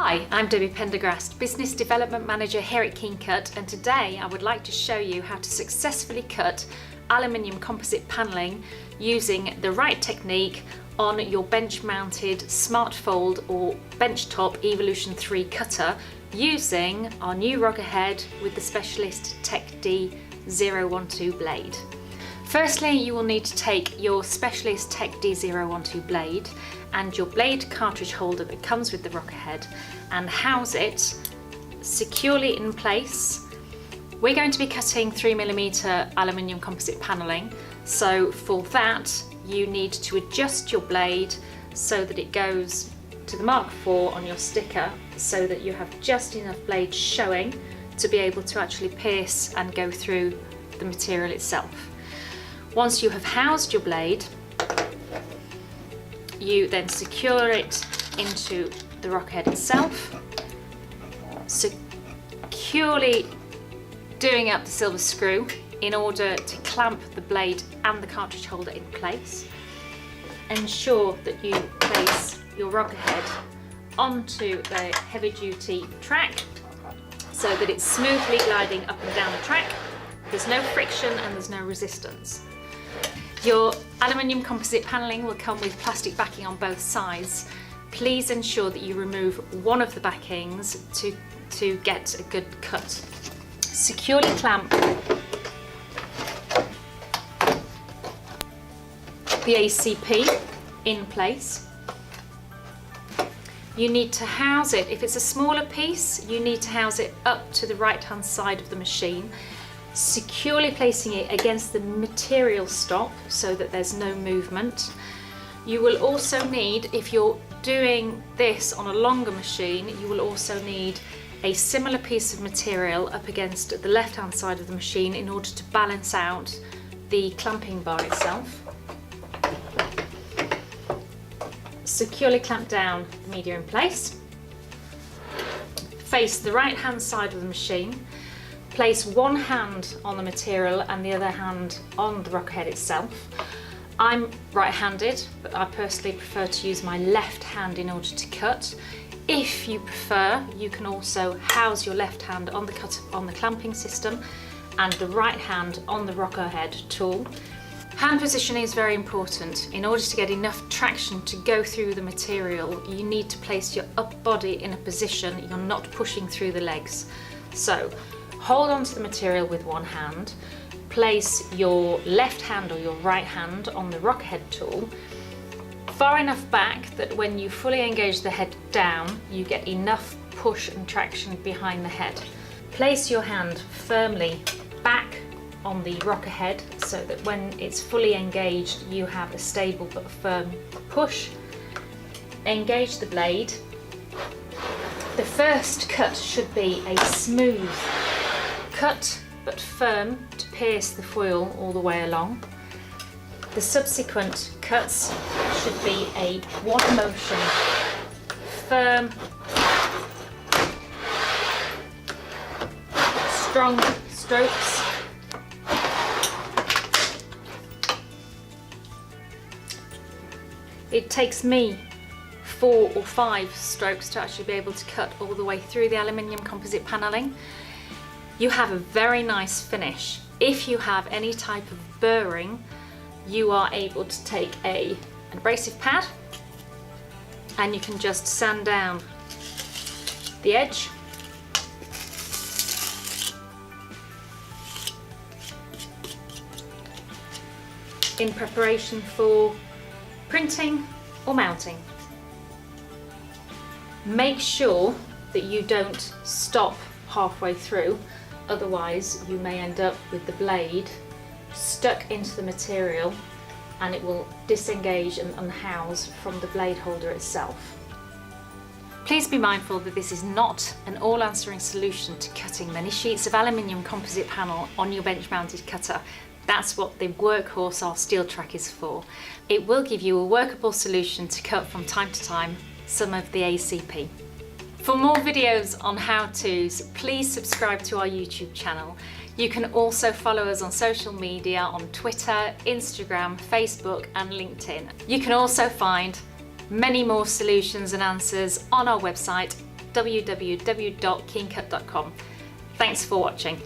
Hi, I'm Debbie Pendergrast, Business Development Manager here at Keen Cut, and today I would like to show you how to successfully cut aluminium composite panelling using the right technique on your bench-mounted Smart Fold or benchtop Evolution3 cutter using our new rocker head with the Specialist Tech D012 blade. Firstly, you will need to take your Specialist Tech D012 blade and your blade cartridge holder that comes with the rocker head and house it securely in place. We're going to be cutting 3mm aluminium composite panelling, so for that you need to adjust your blade so that it goes to the Mark IV on your sticker, so that you have just enough blade showing to be able to actually pierce and go through the material itself. Once you have housed your blade, you then secure it into the rocker head itself, securely doing up the silver screw in order to clamp the blade and the cartridge holder in place. Ensure that you place your rocker head onto the heavy duty track so that it's smoothly gliding up and down the track. There's no friction and there's no resistance. Your aluminium composite panelling will come with plastic backing on both sides. Please ensure that you remove one of the backings to get a good cut. Securely clamp the ACP in place. You need to house it, if it's a smaller piece, you need to house it up to the right hand side of the machine, securely placing it against the material stop so that there's no movement. You will also need, if you're doing this on a longer machine, you will also need a similar piece of material up against the left hand side of the machine in order to balance out the clamping bar itself. Securely clamp down the media in place. Face the right hand side of the machine. Place one hand on the material and the other hand on the rocker head itself. I'm right-handed, but I personally prefer to use my left hand in order to cut. If you prefer, you can also house your left hand on the clamping system and the right hand on the rocker head tool. Hand positioning is very important. In order to get enough traction to go through the material, you need to place your upper body in a position you're not pushing through the legs. So, hold onto the material with one hand, place your left hand or your right hand on the rocker head tool, far enough back that when you fully engage the head down, you get enough push and traction behind the head. Place your hand firmly back on the rocker head so that when it's fully engaged, you have a stable but firm push. Engage the blade. The first cut should be a smooth cut but firm to pierce the foil all the way along. The subsequent cuts should be a one motion, firm, strong strokes. It takes me 4 or 5 strokes to actually be able to cut all the way through the aluminium composite panelling. You have a very nice finish. If you have any type of burring, you are able to take an abrasive pad and you can just sand down the edge. In preparation for printing or mounting. Make sure that you don't stop halfway through, otherwise you may end up with the blade stuck into the material and it will disengage and unhouse from the blade holder itself. Please be mindful that this is not an all-answering solution to cutting many sheets of aluminium composite panel on your bench-mounted cutter. That's what the workhorse our steel track is for. It will give you a workable solution to cut from time to time some of the ACP. For more videos on how-tos, please subscribe to our YouTube channel. You can also follow us on social media on Twitter, Instagram, Facebook and LinkedIn. You can also find many more solutions and answers on our website www.keencut.com. Thanks for watching.